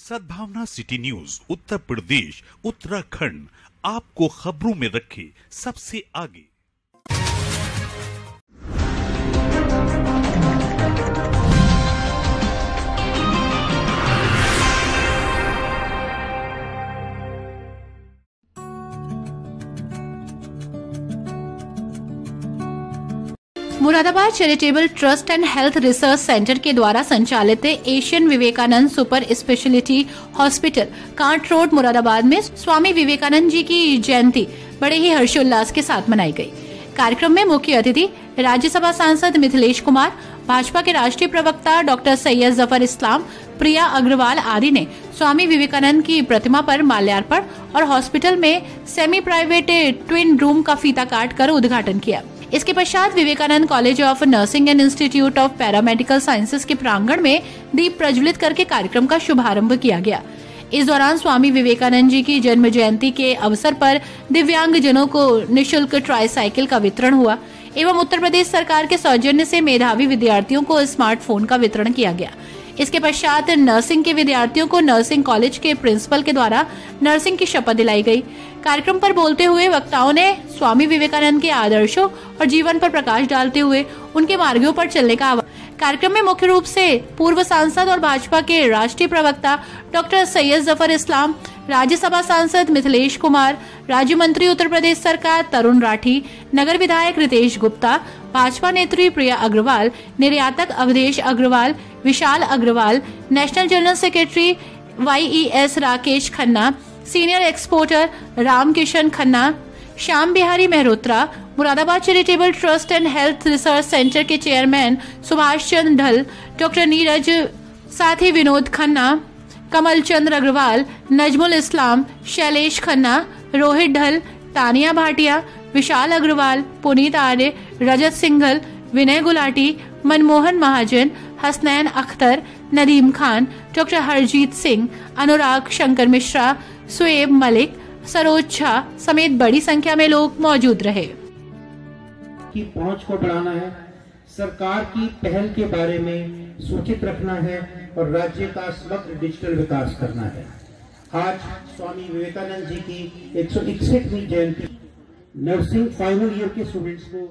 सद्भावना city news Uttar Pradesh Uttarakhand आपको खबरों में रखे सबसे आगे। Moradabad charitable trust and health research centre के द्वारा संचालित Asian Vivekananda super speciality hospital Kanth road Moradabad में स्वामी विवेकानंद जी की जयंती बड़े ही हर्षोल्लास के साथ मनाई गई। कार्यक्रम में मुख्य अतिथि राज्यसभा सांसद मिथिलेश कुमार, भाजपा के राष्ट्रीय प्रवक्ता डॉक्टर सैयद जफर इस्लाम, प्रिया अग्रवाल आदि ने स्वामी विवेकानंद की प्रतिमा पर माल्यार्पण और हॉस्पिटल में सेमी प्राइवेट ट्विन रूम का फीता काट कर उद्घाटन किया। इसके पश्चात Vivekananda college of nursing and institute of paramedical sciences के प्रांगण में दीप प्रज्वलित करके कार्यक्रम का शुभारंभ किया गया। इस दौरान स्वामी विवेकानंद जी की जन्म जयंती के अवसर पर दिव्यांग जनों को निःशुल्क ट्राईसाइकिल का वितरण हुआ एवं उत्तर प्रदेश सरकार के सौजन्य से मेधावी विद्यार्थियों को स्मार्टफोन का वितरण किया गया। इसके पश्चात नर्सिंग के विद्यार्थियों को नर्सिंग कॉलेज के प्रिंसिपल के द्वारा नर्सिंग की शपथ दिलाई गई। कार्यक्रम पर बोलते हुए वक्ताओं ने स्वामी विवेकानंद के आदर्शों और जीवन पर प्रकाश डालते हुए उनके मार्गों पर चलने का आह्वान। कार्यक्रम में मुख्य रूप से पूर्व सांसद और भाजपा के राष्ट्रीय प्रवक्ता डॉक्टर सैयद जफर इस्लाम, राज्यसभा सांसद मिथिलेश कुमार, राज्य मंत्री उत्तर प्रदेश सरकार तरुण राठी, नगर विधायक रितेश गुप्ता, भाजपा नेत्री प्रिया अग्रवाल, निर्यातक Avdhesh Agarwal, Vishal Agarwal, national general secretary YES Rakesh Khanna, senior exporter Ramkishan Khanna, Shyam Bihari Mehrotra, Moradabad charitable trust and health research centre के चेयरमैन सुभाष चंद्र ढल, डॉक्टर नीरज, साथी विनोद खन्ना, कमल चंद्र अग्रवाल, नजमुल इस्लाम, शैलेश खन्ना, रोहित ढल, तानिया भाटिया, विशाल अग्रवाल, पुनीत आर्य, रजत सिंघल, विनय गुलाटी, मनमोहन महाजन, हसनैन अख्तर, नदीम खान, डॉक्टर हरजीत सिंह, अनुराग शंकर मिश्रा, सुएब मलिक, सरोज झा समेत बड़ी संख्या में लोग मौजूद रहे। की पहुंच को बढ़ाना है, सरकार की पहल के बारे में सूचित रखना है और राज्य का समग्र डिजिटल विकास करना है। आज स्वामी विवेकानंद जी की 161वीं जयंती नर्सिंग फाइनल ईयर के स्टूडेंट्स को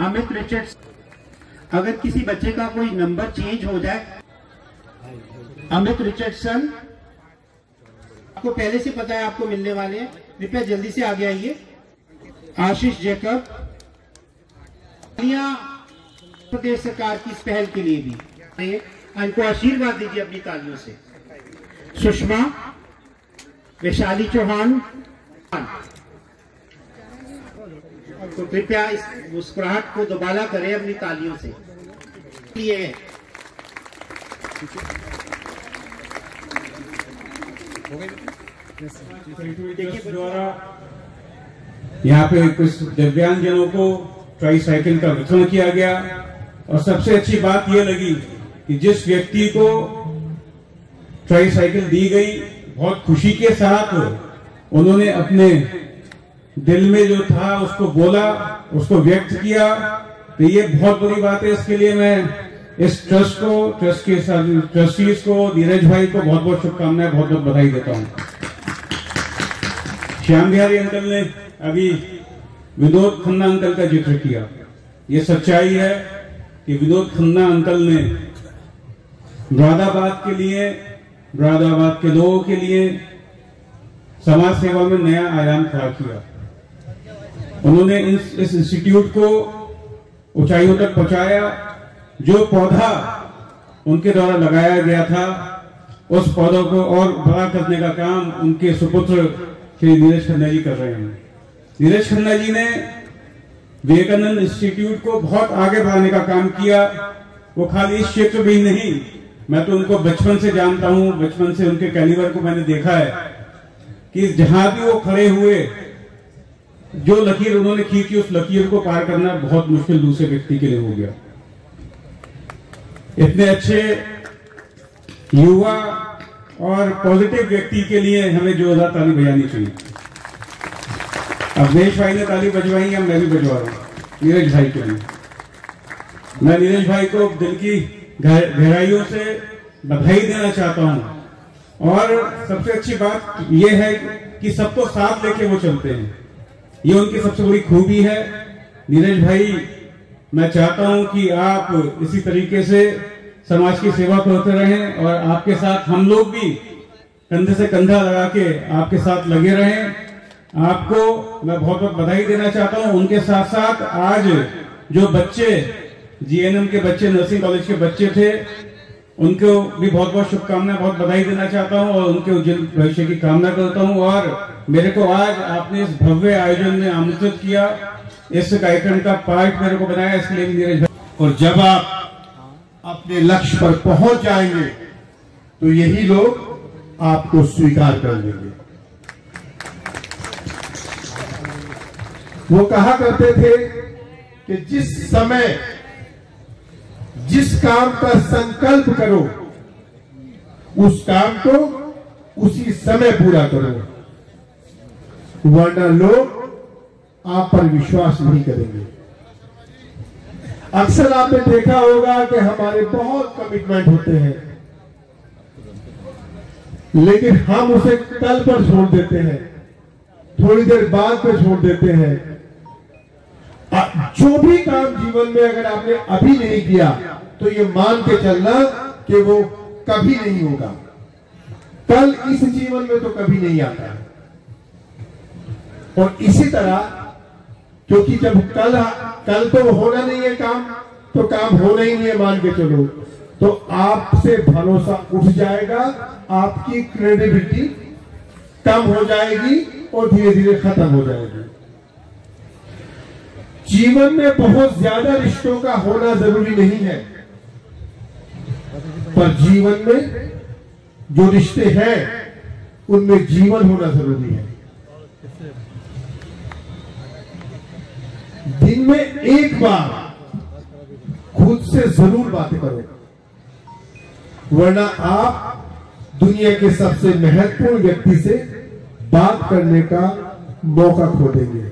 अमित रिचर्ड्स, अगर किसी बच्चे का कोई नंबर चेंज हो जाए, अमित रिचर्डसन आपको पहले से पता है आपको मिलने वाले हैं, कृपया जल्दी से आगे आइए। आशीष जैकब, प्रदेश सरकार की इस पहल के लिए भी इनको आशीर्वाद दीजिए अपनी तालियों से। सुषमा, वैशाली चौहान। तो कृपया इस मुस्कुराहट को दोबारा करें अपनी तालियों से। लिए द्वारा यहाँ पे कुछ दिव्यांगजनों को ट्राईसाइकिल का वितरण किया गया और सबसे अच्छी बात यह लगी कि जिस व्यक्ति को ट्राईसाइकिल दी गई बहुत खुशी के साथ उन्होंने अपने दिल में जो था उसको बोला, उसको व्यक्त किया। तो ये बहुत बड़ी बात है। इसके लिए मैं इस ट्रस्ट को, ट्रस्ट के ट्रस्टीज को, नीरज भाई को बहुत बहुत शुभकामनाएं, बहुत बहुत बधाई देता हूं। श्याम बिहारी अंकल ने अभी विनोद खन्ना अंकल का जिक्र किया। ये सच्चाई है कि विनोद खन्ना अंकल ने मुरादाबाद के लिए, मुरादाबाद के लोगों के लिए समाज सेवा में नया आयाम खड़ा किया। उन्होंने इस इंस्टीट्यूट को ऊंचाइयों तक पहुंचाया। जो पौधा उनके द्वारा लगाया गया था उस पौधों को और बड़ा करने का काम उनके सुपुत्र श्री नीरज खन्ना जी कर रहे हैं। नीरज खन्ना जी ने विवेकानंद इंस्टीट्यूट को बहुत आगे बढ़ाने का काम किया। वो खाली इस क्षेत्र में ही नहीं, मैं तो उनको बचपन से जानता हूं, बचपन से उनके कैलिबर को मैंने देखा है कि जहां भी वो खड़े हुए, जो लकीर उन्होंने खींची उस लकीर को पार करना बहुत मुश्किल दूसरे व्यक्ति के लिए हो गया। इतने अच्छे युवा और पॉजिटिव व्यक्ति के लिए हमें जोरदार ताली बजानी चाहिए। अब देश भाई ने ताली बजवाई, अब मैं भी बजवा रहा हूं नीरज भाई के लिए। मैं नीरज भाई को दिल की गहराइयों से बधाई देना चाहता हूं। और सबसे अच्छी बात यह है कि सबको साथ लेके वो चलते हैं, ये उनकी सबसे बड़ी खूबी है। नीरज भाई, मैं चाहता हूं कि आप इसी तरीके से समाज की सेवा करते रहें और आपके साथ हम लोग भी कंधे से कंधा लगा के आपके साथ लगे रहें। आपको मैं बहुत बहुत बधाई देना चाहता हूं। उनके साथ साथ आज जो बच्चे जीएनएम के बच्चे, नर्सिंग कॉलेज के बच्चे थे, उनको भी बहुत बहुत शुभकामनाएं, बहुत बधाई देना चाहता हूं और उनके उज्जवल भविष्य की कामना करता हूं। और मेरे को आज आपने इस भव्य आयोजन में आमंत्रित किया, इस कार्यक्रम का पार्ट मेरे को बनाया, इसलिए नीरज भाई। और जब आप अपने लक्ष्य पर पहुंच जाएंगे तो यही लोग आपको स्वीकार कर लेंगे। वो कहा करते थे कि जिस समय जिस काम का संकल्प करो उस काम को उसी समय पूरा करो, वरना लोग आप पर विश्वास नहीं करेंगे। अक्सर आपने देखा होगा कि हमारे बहुत कमिटमेंट होते हैं, लेकिन हम उसे कल पर छोड़ देते हैं, थोड़ी देर बाद पर छोड़ देते हैं। जो भी काम जीवन में अगर आपने अभी नहीं किया तो ये मान के चलना कि वो कभी नहीं होगा। कल इस जीवन में तो कभी नहीं आता। और इसी तरह, क्योंकि जब कल तो होना नहीं है काम, तो काम होना ही नहीं है मान के चलो, तो आपसे भरोसा उठ जाएगा, आपकी क्रेडिबिलिटी कम हो जाएगी और धीरे धीरे खत्म हो जाएगी। जीवन में बहुत ज्यादा रिश्तों का होना जरूरी नहीं है, पर जीवन में जो रिश्ते हैं उनमें जीवन होना जरूरी है। दिन में एक बार खुद से जरूर बात करो, वरना आप दुनिया के सबसे महत्वपूर्ण व्यक्ति से बात करने का मौका खो देंगे।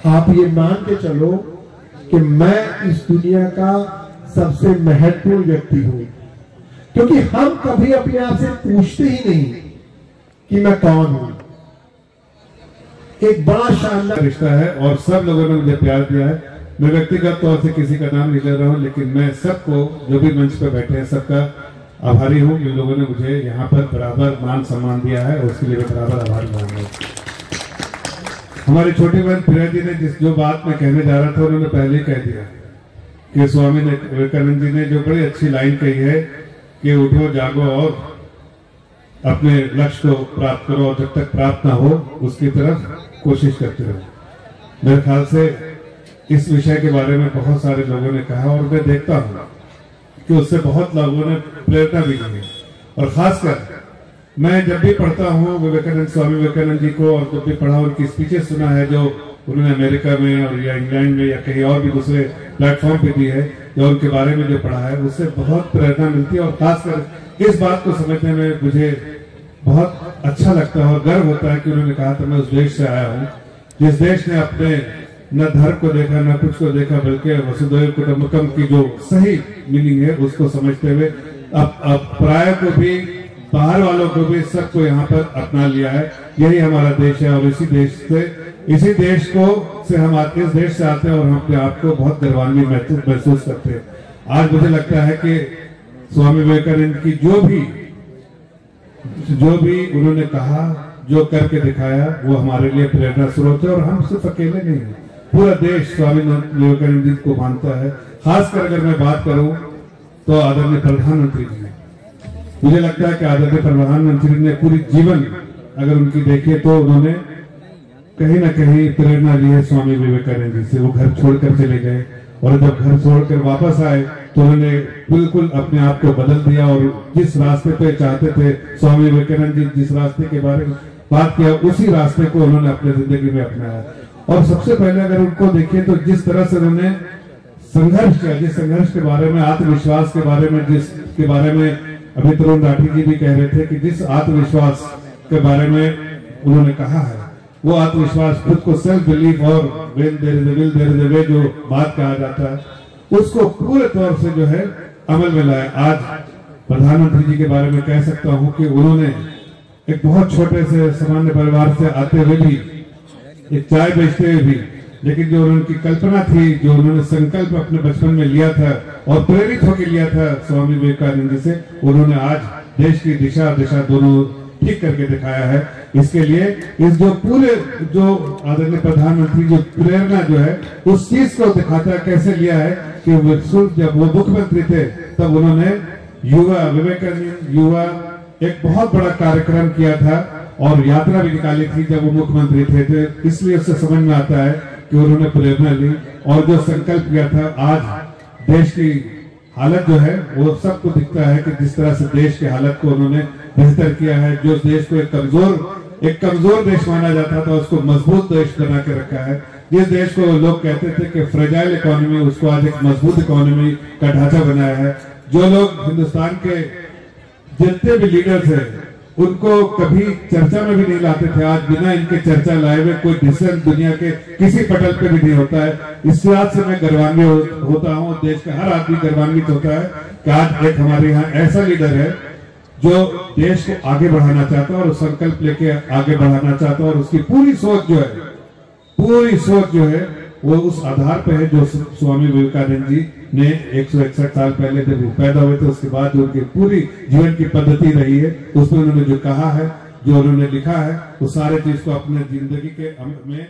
आप ये मान के चलो कि मैं इस दुनिया का सबसे महत्वपूर्ण व्यक्ति हूं, क्योंकि हम कभी अपने आप से पूछते ही नहीं कि मैं कौन हूं। एक बड़ा शानदार रिश्ता है और सब लोगों ने मुझे प्यार दिया है। मैं व्यक्तिगत तौर से किसी का नाम नहीं ले रहा हूं, लेकिन मैं सबको, जो भी मंच पर बैठे हैं, सबका आभारी हूं। जिन लोगों ने मुझे यहाँ पर बराबर मान सम्मान दिया है, उसके लिए मैं बराबर आभारी मानूंगा। हमारी छोटी बहन प्रिया जी ने जो बात मैं कहने जा रहा था उन्होंने पहले ही कह दिया कि स्वामी विवेकानंद जी ने जो बड़ी अच्छी लाइन कही है कि उठो जागो और अपने लक्ष्य को प्राप्त करो और जब तक प्राप्त ना हो उसकी तरफ कोशिश करते रहो। मेरे ख्याल से इस विषय के बारे में बहुत सारे लोगों ने कहा और मैं देखता हूँ कि उससे बहुत लोगों ने प्रेरणा भी ली है। और खासकर मैं जब भी पढ़ता हूँ विवेकानंद, स्वामी विवेकानंद जी को, और जब भी पढ़ा उनकी स्पीचेस सुना है जो उन्होंने अमेरिका में और या इंग्लैंड में या कहीं और भी दूसरे प्लेटफॉर्म पे दी है, या उनके बारे में जो पढ़ा है, उससे बहुत प्रेरणा मिलती है। और खासकर इस बात को समझने में मुझे बहुत अच्छा लगता है और गर्व होता है कि उन्होंने कहा था मैं उस देश से आया हूँ जिस देश ने अपने न धर्म को देखा न कुछ को देखा, बल्कि वसुधैव कुटुंबकम की जो सही मीनिंग है उसको समझते हुए अब पराया को भी, बाहर वालों को भी, सबको यहाँ पर अपना लिया है। यही हमारा देश है और इसी देश से हम इस देश से आते हैं और हम अपने आप को बहुत गर्वान्वित महसूस करते हैं। आज मुझे लगता है कि स्वामी विवेकानंद की जो भी उन्होंने कहा, जो करके दिखाया, वो हमारे लिए प्रेरणा स्रोत है। और हम सिर्फ अकेले नहीं हैं, पूरा देश स्वामी विवेकानंद जी को मानता है। खासकर अगर मैं बात करूं तो आदरणीय प्रधानमंत्री जी, मुझे लगता है कि आदरणीय प्रधानमंत्री ने पूरी जीवन अगर उनकी देखे तो उन्होंने कहीं ना कहीं प्रेरणा ली है स्वामी विवेकानंद जी से। वो घर छोड़कर चले गए और जब घर छोड़कर वापस आए तो उन्होंने बिल्कुल अपने आप को बदल दिया और जिस रास्ते पे चाहते थे स्वामी विवेकानंद जी, जिस रास्ते के बारे में बात किया, उसी रास्ते को उन्होंने अपने जिंदगी में अपनाया। और सबसे पहले अगर उनको देखिए तो जिस तरह से उन्होंने संघर्ष किया, जिस संघर्ष के बारे में, आत्मविश्वास के बारे में, जिसके बारे में अभी तरुण राठी जी भी कह रहे थे कि जिस आत्मविश्वास के बारे में उन्होंने कहा है, वो आत्मविश्वास, खुद को सेल्फ बिलीफ और when there is a will there is a way जो बात कहा जाता है, उसको पूरे तौर से जो है अमल में लाया। आज प्रधानमंत्री जी के बारे में कह सकता हूं कि उन्होंने एक बहुत छोटे से सामान्य परिवार से आते हुए भी, एक चाय बेचते हुए भी, लेकिन जो उनकी कल्पना थी, जो उन्होंने संकल्प अपने बचपन में लिया था और प्रेरित होकर लिया था स्वामी विवेकानंद जी से, उन्होंने आज देश की दिशा दोनों ठीक करके दिखाया है। इसके लिए इस जो आदरणीय प्रधानमंत्री जो प्रेरणा जो है उस चीज को दिखाता है, कैसे लिया है कि जब वो मुख्यमंत्री थे तब उन्होंने विवेकानंद युवा एक बहुत बड़ा कार्यक्रम किया था और यात्रा भी निकाली थी जब वो मुख्यमंत्री थे। तो इसलिए उससे समझ में आता है कि उन्होंने प्रेरणा ली और जो संकल्प किया था। आज देश की हालत जो है वो सबको दिखता है कि जिस तरह से देश की हालत को उन्होंने बेहतर किया है। जो देश को एक कमजोर देश माना जाता था उसको मजबूत देश बना के रखा है। जिस देश को लोग कहते थे कि फ्रेजाइल इकोनॉमी, उसको आज एक मजबूत इकोनॉमी का ढांचा बनाया है। जो लोग हिंदुस्तान के जितने भी लीडर्स हैं उनको कभी चर्चा में भी नहीं लाते थे, आज बिना इनके चर्चा लाए हुए कोई डिसीजन दुनिया के किसी पटल पे भी नहीं होता है। इस बात से मैं गर्वान्वित होता हूँ, देश का हर आदमी गर्वान्वित होता है कि आज एक हमारे यहाँ ऐसा लीडर है जो देश को आगे बढ़ाना चाहता है और संकल्प लेके आगे बढ़ाना चाहता है। और उसकी पूरी सोच जो है वो उस आधार पे है जो स्वामी विवेकानंद जी ने 161 साल पहले जब वो पैदा हुए थे उसके बाद उनकी पूरी जीवन की पद्धति रही है। उसमें उन्होंने जो कहा है, जो उन्होंने लिखा है, वो सारे चीज को अपने जिंदगी के में